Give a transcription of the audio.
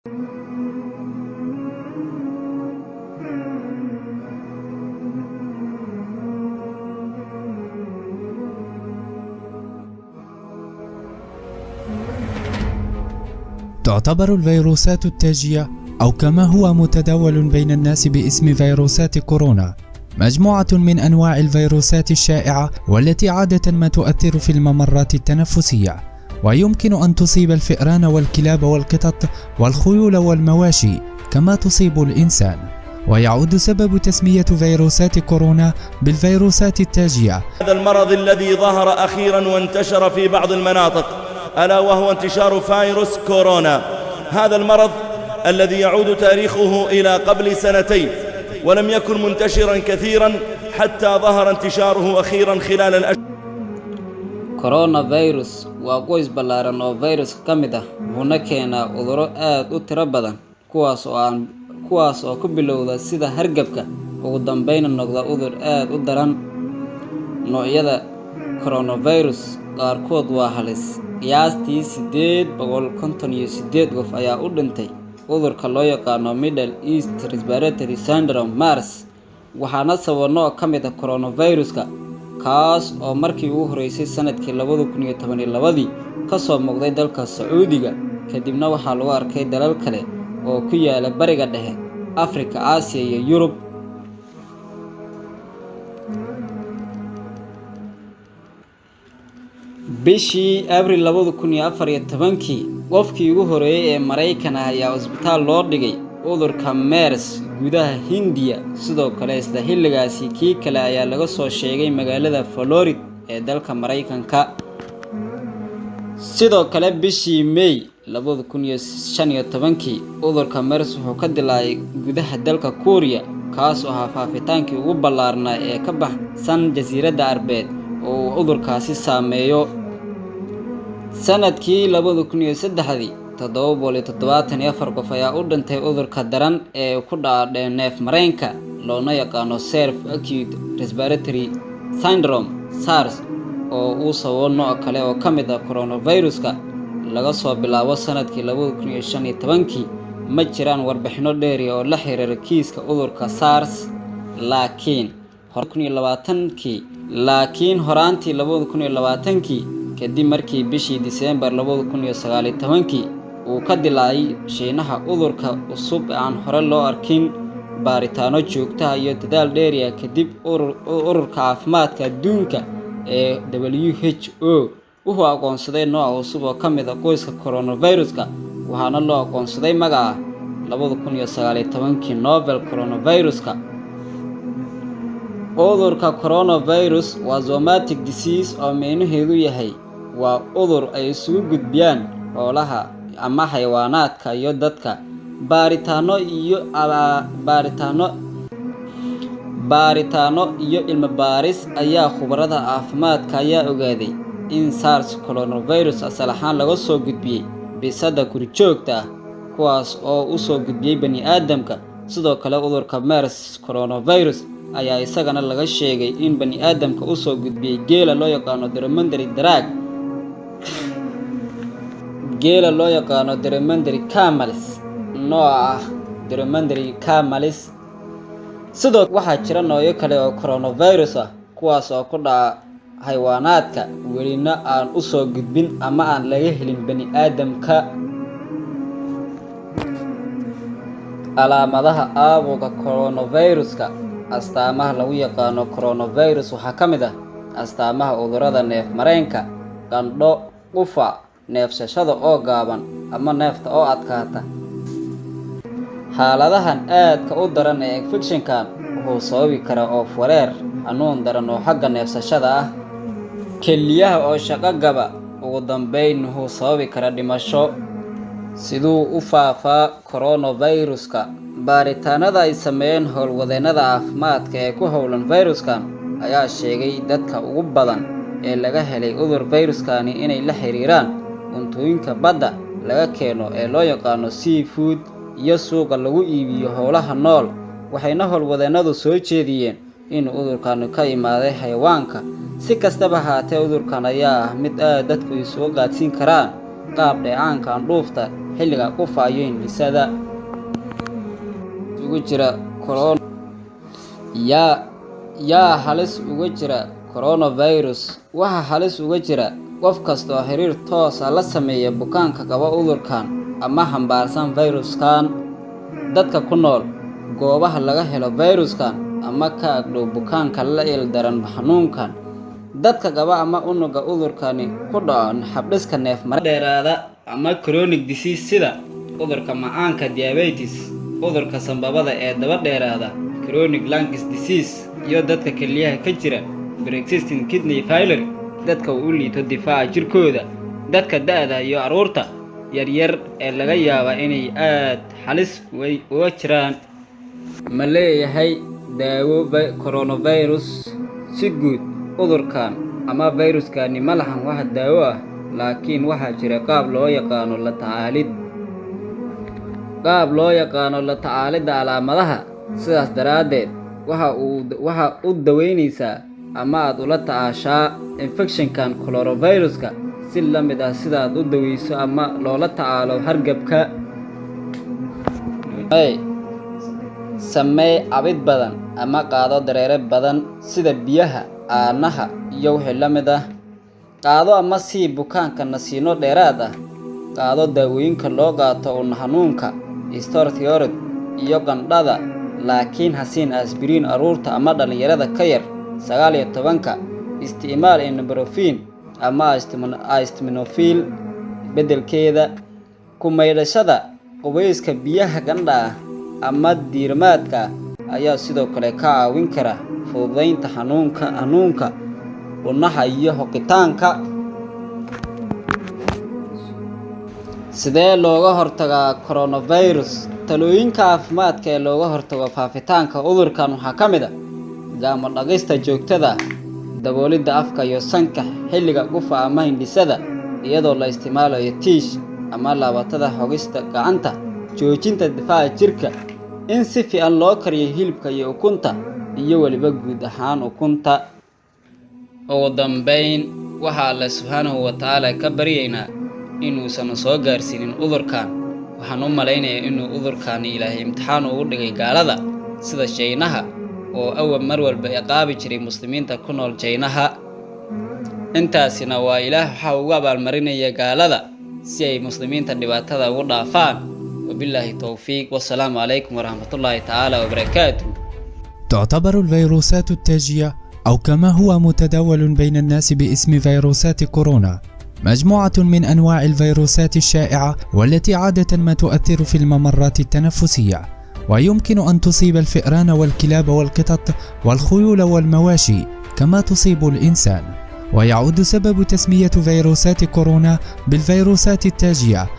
تعتبر الفيروسات التاجية أو كما هو متداول بين الناس باسم فيروسات كورونا مجموعة من أنواع الفيروسات الشائعة والتي عادة ما تؤثر في الممرات التنفسية، ويمكن أن تصيب الفئران والكلاب والقطط والخيول والمواشي كما تصيب الإنسان. ويعود سبب تسمية فيروسات كورونا بالفيروسات التاجية هذا المرض الذي ظهر أخيرا وانتشر في بعض المناطق، ألا وهو انتشار فيروس كورونا. هذا المرض الذي يعود تاريخه إلى قبل 2 سنين ولم يكن منتشرا كثيرا حتى ظهر انتشاره أخيرا خلال الأشهر. كورونا فيروس وقويس بلارن أو فيروس كمدة هناكينا عذراء أتربدا kuwaas oo ku bilowda sida hargabka ugu dambeyn noqda cudur aad u daran. noocyada coronavirus qaarkood waa halis, qiyaastii 858 qof ayaa u dhintay cudurka loo yaqaano Middle East Respiratory Syndrome (MERS), waxaana sababa nooc ka mid ah coronaviruska kaas oo markii ugu horeysay sanadkii 2012 ka soo muuqday dalka Sacuudiga, kadibna waxaa lagu arkay dalal kale oo ku yaala bariga dhexe, Afrika, Aasiya iyo Yurub. bishii Abriil 2014 qofkii ugu horeeyay ee Mareykan ah ayaa isbitaal loo dhigay cudurka MERS gudaha Hindiya. sidoo kale isla xilligaasi kii kale ayaa laga soo sheegay magaalada Florida ee dalka Mareykanka. sidoo kale bishii May 2015 cudurka MERS wuxuu ka dilaacay gudaha dalka Korea, kaas oo ahaa faafitaankii ugu ballaarnaa ee ka baxsan jasiiradda Arbeed oo cudurkaasi saameeyo. sanadkii 2003 774 qof ayaa u dhintay cudurka daran ee ku dhacay neef mareenka loona yaqaano Acute Respiratory Syndrome (SARS) oo uu sababo nooc kale oo ka mid ah coronaviruska. laga soo bilaabo sanadkii 2015 ma jiraan warbixino dheeri oo la xiriira kiiska cudurka SARS, laakiin horaantii 2020 kadib markii bishii Diseembar 2019 uu ka dilaacay Shiinaha cudurka cusub aan hore loo arkin, baaritaano joogto ah iyo dadaal dheeri ah kadib ururka caafimaadka adduunka ee WHO wuxuu aqoonsaday nooc cusub oo ka mid ah qoyska coronaviruska, waxaana loo aqoonsaday magaca 2019 novel coronaviruska. cudurka coronavirus waa zoonotic disease oo micnaheedu yahay waa cudur ay isugu gudbiyaan xoolaha ama xayawaanaadka iyo dadka. baaritaano iyo cilmi baaris ayaa khubarada caafimaadka ayaa ogaaday in SARS coronavirus asal ahaan laga soo gudbiyay bisada gurijoogta ah, kuwaas oo u soo gudbiyay bani'aadamka. sidoo kale cudurka MERS coronavirus ayaa isagana laga sheegay in bani'aadamka u soo gudbiyay geela loo yaqaano Dromedary camels nooca Dromedary camels. sidoo waxaa jira noocyo kale oo coronavirus ah kuwaas oo ku dhaca xayawaanaadka welina aan u soo gudbin ama aan laga helin bani'aadamka. calaamadaha caabuqa coronaviruska. astaamaha lagu yaqaano coronavirus waxaa ka mid ah astaamaha cudurrada neef mareenka, qandho, qufac, neefsashada oo gaaban ama neefta oo adkaata. xaaladahan aadka u daran ee infectionkan wuxuu sababi karaa oof wareer, xanuun daran oo xagga neefsashada ah, kelyaha oo shaqo gaba, ugu dambeyn wuxuu sababi karaa dhimasho. siduu u faafaa coronaviruska. baaritaanada ay sameeyeen howlwadeennada caafimaadka ee ku howlan viruskan ayaa sheegay dadka ugu badan ee laga helay cudur viruskani inay la xiriiraan cuntooyinka badda laga keeno ee loo yaqaano seafood iyo suuqa lagu iibiyo howlaha nool. waxayna howlwadeennadu soo jeediyeen in cudurkan ka imaaday xayawaanka. si kastaba haatee cudurkan ayaa ah mid aad dadku isugu gaadsiin karaan qaab dheecaanka candhuufta xilliga ku faayo hindhisada ugu jira corona yaa halis uga jira coronavirus. Waxa halis uga jira qof kasta oo xiriir toos ah la sameeya bukaanka qaba cudurkan ama xambaarsan viruskan. Dadka ku nool goobaha laga helo viruskan ama ka agdhow bukaanka la ildaran xanuunkan, dadka qaba ama unuga cudurkani ku dhaco habdhiska neef-mareenka dheeraada ama chronic disease sida cudurka macaanka diabetes, cudurka sanbabada ee daba dheeraada chronic lung disease, iyo dadka kelyaha ka jira pre-existing kidney failure, dadka u liito difaaca jirkooda, dadka da'da iyo carruurta yaryar ee laga yaabo inay aad halis uga jiraan. Ma leeyahay daawo coronavirus? Si guud cudurkan ama viruskani ma lahan wax daawo ah, laakiin waxaa jira qaab loo yaqaano la tacaalidda calaamadaha. Sidaas daraaddeed waxa u daweynaysaa ama aad ula tacaashaa infectionkan coronaviruska si la mid ah sida aad u daweyso ama loola tacaalo hargabka. Samee cabid badan ama qaado dareere badan sida biyaha, caanaha iyo wixii la mid ah. Qaado ama sii bukaanka nasiino dheeraad ah. Qaado daawooyinka loo qaato xanuunka steroid iyo qandhada, laakiin ha siin aspirin carruurta ama dhalinyarada ka yar 19. Isticmaal ibuprofen ama acetaminophen beddelkeeda. Ku maydhashada qubeyska biyaha qandha ah ama diirimaadka ayaa sidoo kale ka caawin kara fududeynta xanuunka wadnaha iyo xoqitaanka. Sidee looga hortagaa coronavirus? Talooyinka caafimaadka ee looga hortago faafitaanka cudurkan waxaa ka mid ah gacmo dhaqista joogtada ah, daboolidda afka iyo sanka xilliga qufa ama hindhisada iyadoo la isticmaalayo tiish ama laabatada xoqista gacanta, joojinta difaaca jirka, in si fiican loo kariyo hilibka iyo ukunta iyo waliba guud ahaan ukunta. Ugu dambeyn, waxa Alle subxaanahu wa tacaala ka baryaynaa inuusan soo gaarsiinin cudurkan. Waxaan u malaynayaa inuu cudurkan Ilaahay imtixaan ugu dhigay gaalada sida Shiinaha oo awal mar walba ciqaabi jiray muslimiinta ku nool Shiinaha. Intaasina waa Ilaah waxa ugu abaalmarinaya gaalada si ay muslimiinta dhibaatada ugu dhaafaan. وبالله توفيق والسلام عليكم ورحمة الله تعالى وبركاته. تعتبر الفيروسات التاجية أو كما هو متداول بين الناس باسم فيروسات كورونا مجموعة من أنواع الفيروسات الشائعة والتي عادة ما تؤثر في الممرات التنفسية، ويمكن أن تصيب الفئران والكلاب والقطط والخيول والمواشي كما تصيب الإنسان. ويعود سبب تسمية فيروسات كورونا بالفيروسات التاجية